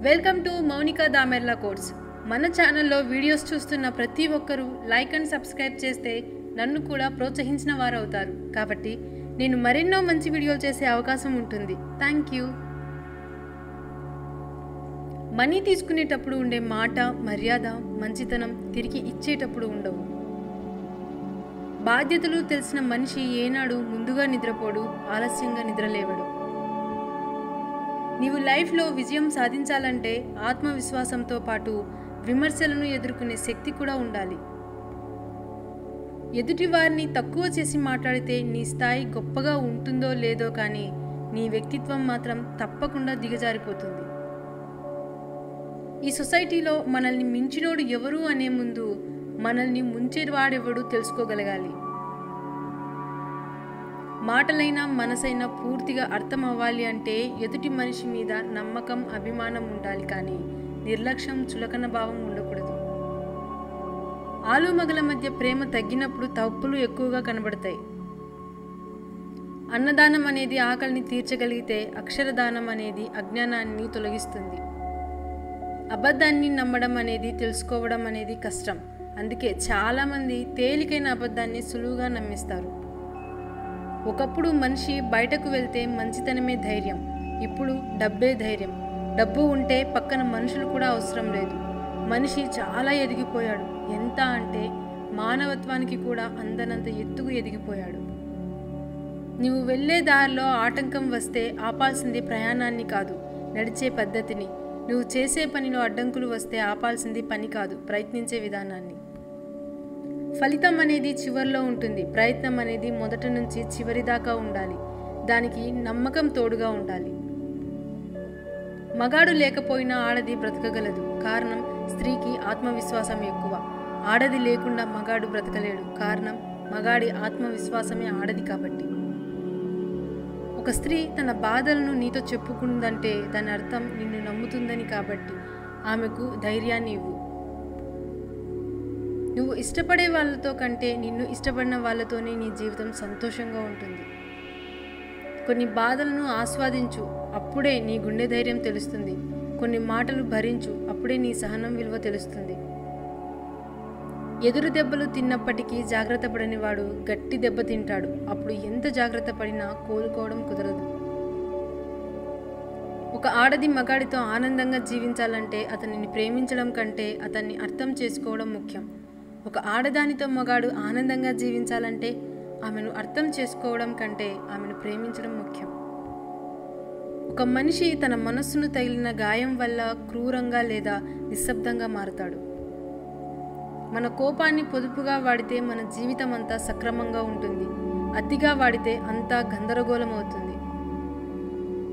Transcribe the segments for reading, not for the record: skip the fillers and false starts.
Welcome to Mounika Damerla course. మన ఛానల్లో videos చూస్తున్న ప్రతి ఒక్కరూ లైక్ అండ్ సబ్స్క్రైబ్ చేస్తే నన్ను కూడా ప్రోత్సహించిన వారు అవుతారు. కాబట్టి నేను మరెన్నో మంచి వీడియోలు చేసే అవకాశం ఉంటుంది. Thank you. మనీ తీసుకునేటప్పుడు ఉండే మాట, మర్యాద, మంచితనం తిరిగి ఇచ్చేటప్పుడు ఉండవు. బాధ్యతలు తెలిసిన మనిషి ఏనాడు ముందుగా నిద్రపోడు, ఆలస్యంగా నిద్రలేవడు. నీవు లైఫ్లో విజయం సాధించాలంటే ఆత్మవిశ్వాసంతో పాటు విమర్శలను ఎదుర్కొనే శక్తి కూడా ఉండాలి. ఎదుటి వారిని తక్కువ చేసి మాట్లాడితే నీ స్థాయి గొప్పగా ఉంటుందో లేదో కానీ నీ వ్యక్తిత్వం మాత్రం తప్పకుండా దిగజారిపోతుంది. ఈ సొసైటీలో మనల్ని మించినోడు ఎవరు అనే ముందు మనల్ని ముంచేవాడెవడు తెలుసుకోగలగాలి. మాటలైనా మనసైనా పూర్తిగా అర్థం అవ్వాలి అంటే ఎదుటి మనిషి మీద నమ్మకం, అభిమానం ఉండాలి. కానీ నిర్లక్ష్యం, చులకన భావం ఉండకూడదు. ఆలుమగల మధ్య ప్రేమ తగ్గినప్పుడు తప్పులు ఎక్కువగా కనబడతాయి. అన్నదానం అనేది ఆకలిని తీర్చగలిగితే అక్షరదానం అనేది అజ్ఞానాన్ని తొలగిస్తుంది. అబద్ధాన్ని నమ్మడం అనేది, తెలుసుకోవడం అనేది కష్టం. అందుకే చాలామంది తేలికైన అబద్ధాన్ని సులువుగా నమ్మిస్తారు. ఒకప్పుడు మనిషి బయటకు వెళ్తే మంచితనమే ధైర్యం, ఇప్పుడు డబ్బే ధైర్యం. డబ్బు ఉంటే పక్కన మనుషులు కూడా అవసరం లేదు. మనిషి చాలా ఎదిగిపోయాడు. ఎంత అంటే మానవత్వానికి కూడా అందనంత ఎత్తుకు ఎదిగిపోయాడు. నువ్వు వెళ్ళే దారిలో ఆటంకం వస్తే ఆపాల్సింది ప్రయాణాన్ని కాదు, నడిచే పద్ధతిని. నువ్వు చేసే పనిలో అడ్డంకులు వస్తే ఆపాల్సింది పని కాదు, ప్రయత్నించే విధానాన్ని. ఫలితం అనేది చివరిలో ఉంటుంది. ప్రయత్నం అనేది మొదటి నుంచి చివరి దాకా ఉండాలి. దానికి నమ్మకం తోడుగా ఉండాలి. మగాడు లేకపోయినా ఆడది బ్రతకగలదు. కారణం, స్త్రీకి ఆత్మవిశ్వాసం ఎక్కువ. ఆడది లేకుండా మగాడు బ్రతకలేడు. కారణం, మగాడి ఆత్మవిశ్వాసమే ఆడది కాబట్టి. ఒక స్త్రీ తన బాధలను నీతో చెప్పుకుందంటే దాని అర్థం నిన్ను నమ్ముతుందని. కాబట్టి ఆమెకు ధైర్యాన్ని ఇవ్వు. నువ్వు ఇష్టపడే వాళ్ళతో కంటే నిన్ను ఇష్టపడిన వాళ్ళతోనే నీ జీవితం సంతోషంగా ఉంటుంది. కొన్ని బాధలను ఆస్వాదించు, అప్పుడే నీ గుండె ధైర్యం తెలుస్తుంది. కొన్ని మాటలు భరించు, అప్పుడే నీ సహనం విలువ తెలుస్తుంది. ఎదురు దెబ్బలు తిన్నప్పటికీ జాగ్రత్త పడని వాడు గట్టి దెబ్బ తింటాడు. అప్పుడు ఎంత జాగ్రత్త పడినా కోలుకోవడం కుదరదు. ఒక ఆడది మగాడితో ఆనందంగా జీవించాలంటే అతనిని ప్రేమించడం కంటే అతన్ని అర్థం చేసుకోవడం ముఖ్యం. ఒక ఆడదానితో మగాడు ఆనందంగా జీవించాలంటే ఆమెను అర్థం చేసుకోవడం కంటే ఆమెను ప్రేమించడం ముఖ్యం. ఒక మనిషి తన మనస్సును తగిలిన గాయం వల్ల క్రూరంగా లేదా నిశ్శబ్దంగా మారతాడు. మన కోపాన్ని పొదుపుగా వాడితే మన జీవితం అంతా సక్రమంగా ఉంటుంది. అతిగా వాడితే అంతా గందరగోళం అవుతుంది.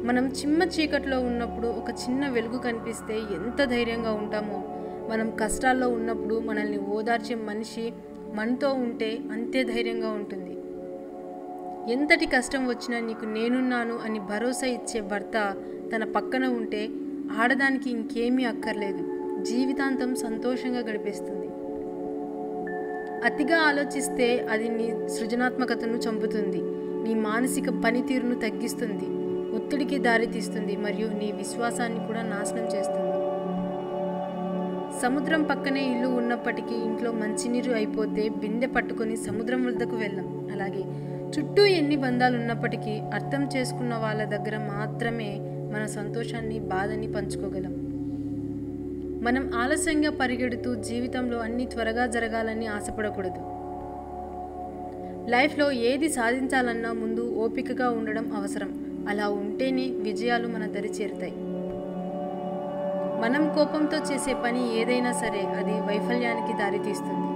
మనం చిమ్మ చీకట్లో ఉన్నప్పుడు ఒక చిన్న వెలుగు కనిపిస్తే ఎంత ధైర్యంగా ఉంటామో, మనం కష్టాల్లో ఉన్నప్పుడు మనల్ని ఓదార్చే మనిషి మనతో ఉంటే అంతే ధైర్యంగా ఉంటుంది. ఎంతటి కష్టం వచ్చినా నీకు నేనున్నాను అని భరోసా ఇచ్చే భర్త తన పక్కన ఉంటే ఆడదానికి ఇంకేమీ అక్కర్లేదు. జీవితాంతం సంతోషంగా గడిపేస్తుంది. అతిగా ఆలోచిస్తే అది నీ సృజనాత్మకతను చంపుతుంది, నీ మానసిక పనితీరును తగ్గిస్తుంది, ఒత్తిడికి దారితీస్తుంది మరియు నీ విశ్వాసాన్ని కూడా నాశనం చేస్తుంది. సముద్రం పక్కనే ఇల్లు ఉన్నప్పటికీ ఇంట్లో మంచినీరు అయిపోతే బిందె పట్టుకొని సముద్రం వద్దకు వెళ్ళాం. అలాగే చుట్టూ ఎన్ని బంధాలు ఉన్నప్పటికీ అర్థం చేసుకున్న వాళ్ళ దగ్గర మాత్రమే మన సంతోషాన్ని, బాధని పంచుకోగలం. మనం ఆలస్యంగా పరిగెడుతూ జీవితంలో అన్ని త్వరగా జరగాలని ఆశపడకూడదు. లైఫ్లో ఏది సాధించాలన్నా ముందు ఓపికగా ఉండడం అవసరం. అలా ఉంటేనే విజయాలు మన దరి చేరుతాయి. మనం కోపంతో చేసే పని ఏదైనా సరే అది వైఫల్యానికి దారితీస్తుంది.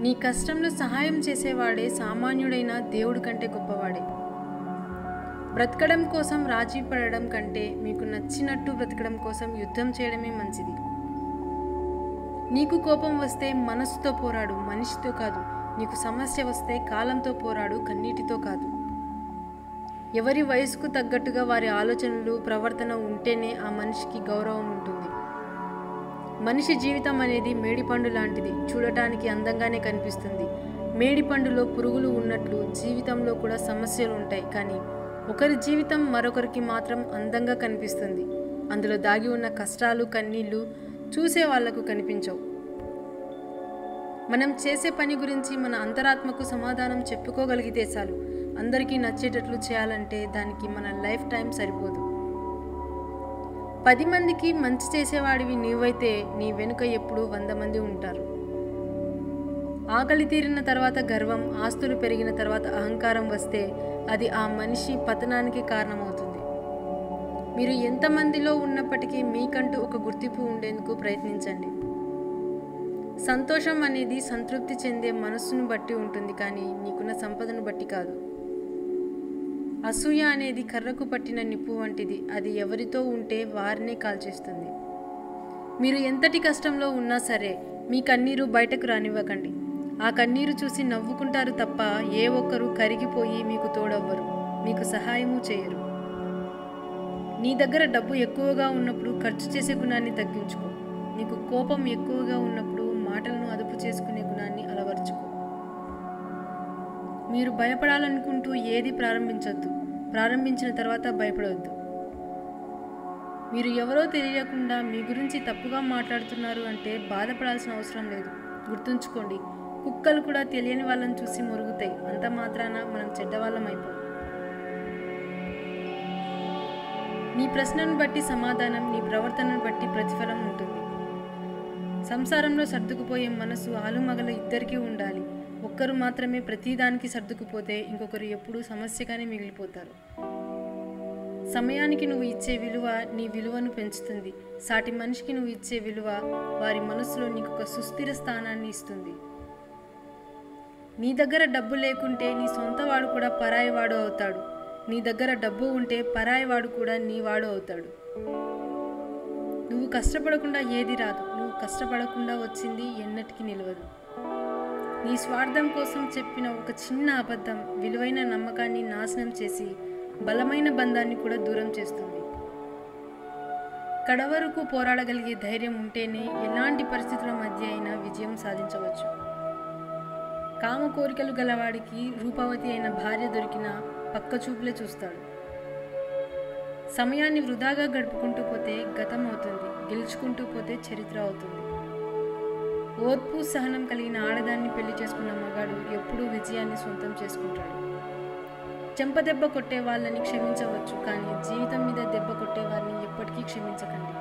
నీ కష్టంలో సహాయం చేసేవాడే సామాన్యుడైన దేవుడి కంటే గొప్పవాడే. బ్రతకడం కోసం రాజీ పడడం కంటే మీకు నచ్చినట్టు బ్రతకడం కోసం యుద్ధం చేయడమే మంచిది. నీకు కోపం వస్తే మనసుతో పోరాడు, మనిషితో కాదు. నీకు సమస్య వస్తే కాలంతో పోరాడు, కన్నీటితో కాదు. ఎవరి వయసుకు తగ్గట్టుగా వారి ఆలోచనలు, ప్రవర్తన ఉంటేనే ఆ మనిషికి గౌరవం ఉంటుంది. మనిషి జీవితం అనేది మేడిపండు లాంటిది. చూడటానికి అందంగానే కనిపిస్తుంది. మేడిపండులో పురుగులు ఉన్నట్లు జీవితంలో కూడా సమస్యలు ఉంటాయి. కానీ ఒకరి జీవితం మరొకరికి మాత్రం అందంగా కనిపిస్తుంది. అందులో దాగి ఉన్న కష్టాలు, కన్నీళ్ళు చూసే వాళ్లకు కనిపించవు. మనం చేసే పని గురించి మన అంతరాత్మకు సమాధానం చెప్పుకోగలిగితే చాలు. అందరికీ నచ్చేటట్లు చేయాలంటే దానికి మన లైఫ్ టైం సరిపోదు. 10 మందికి మంచి చేసేవాడివి నీవైతే నీ వెనుక ఎప్పుడూ 100 మంది ఉంటారు. ఆకలి తీరిన తర్వాత గర్వం, ఆస్తులు పెరిగిన తర్వాత అహంకారం వస్తే అది ఆ మనిషి పతనానికి కారణమవుతుంది. మీరు ఎంతమందిలో ఉన్నప్పటికీ మీకంటూ ఒక గుర్తింపు ఉండేందుకు ప్రయత్నించండి. సంతోషం అనేది సంతృప్తి చెందే మనస్సును బట్టి ఉంటుంది, కానీ నీకున్న సంపదను బట్టి కాదు. అసూయ అనేది కర్రకు పట్టిన నిప్పు వంటిది. అది ఎవరితో ఉంటే వారినే కాల్చేస్తుంది. మీరు ఎంతటి కష్టంలో ఉన్నా సరే మీ కన్నీరు బయటకు రానివ్వకండి. ఆ కన్నీరు చూసి నవ్వుకుంటారు తప్ప ఏ ఒక్కరూ కరిగిపోయి మీకు తోడవ్వరు, మీకు సహాయము చేయరు. నీ దగ్గర డబ్బు ఎక్కువగా ఉన్నప్పుడు ఖర్చు చేసే గుణాన్ని తగ్గించుకో. నీకు కోపం ఎక్కువగా ఉన్నప్పుడు మాటలను అదుపు చేసుకునే గుణాన్ని అలవర్చుకో. మీరు భయపడాలనుకుంటూ ఏది ప్రారంభించొద్దు. ప్రారంభించిన తర్వాత భయపడవద్దు. మీరు ఎవరో తెలియకుండా మీ గురించి తప్పుగా మాట్లాడుతున్నారు అంటే బాధపడాల్సిన అవసరం లేదు. గుర్తుంచుకోండి, కుక్కలు కూడా తెలియని వాళ్ళని చూసి మురుగుతాయి. అంత మాత్రాన మనం చెడ్డవాళ్ళం అయిపోం. నీ ప్రశ్నను బట్టి సమాధానం, నీ ప్రవర్తనను బట్టి ప్రతిఫలం ఉంటుంది. సంసారంలో సర్దుకుపోయే మనసు ఆలుమగలు ఇద్దరికీ ఉండాలి. ఒక్కరు మాత్రమే ప్రతిదానికి సర్దుకుపోతే ఇంకొకరు ఎప్పుడూ సమస్యగానే మిగిలిపోతారు. సమయానికి నువ్వు ఇచ్చే విలువ నీ విలువను పెంచుతుంది. సాటి మనిషికి నువ్వు ఇచ్చే విలువ వారి మనసులో నీకు ఒక సుస్థిర స్థానాన్ని ఇస్తుంది. నీ దగ్గర డబ్బు లేకుంటే నీ సొంతవాడు కూడా పరాయివాడు అవుతాడు. నీ దగ్గర డబ్బు ఉంటే పరాయివాడు కూడా నీవాడు అవుతాడు. నువ్వు కష్టపడకుండా ఏది రాదు. నువ్వు కష్టపడకుండా వచ్చింది ఎన్నటికీ నిలవదు. నీ స్వార్థం కోసం చెప్పిన ఒక చిన్న అబద్ధం విలువైన నమ్మకాన్ని నాశనం చేసి బలమైన బంధాన్ని కూడా దూరం చేస్తుంది. కడవరకు పోరాడగలిగే ధైర్యం ఉంటేనే ఎలాంటి పరిస్థితుల మధ్య అయినా విజయం సాధించవచ్చు. కామ కోరికలు గలవాడికి రూపవతి అయిన భార్య దొరికినా పక్క చూపులే చూస్తాడు. సమయాన్ని వృధాగా గడుపుకుంటూ పోతే గతం అవుతుంది, గెలుచుకుంటూ పోతే చరిత్ర అవుతుంది. ఓర్పు సహనం కలిగిన ఆడదాన్ని పెళ్లి చేసుకున్న మగాడు ఎప్పుడూ విజయాన్ని సొంతం చేసుకుంటాడు. చెంపదెబ్బ కొట్టే వాళ్ళని క్షమించవచ్చు, కానీ జీవితం మీద దెబ్బ కొట్టే వారిని ఎప్పటికీ క్షమించకండి.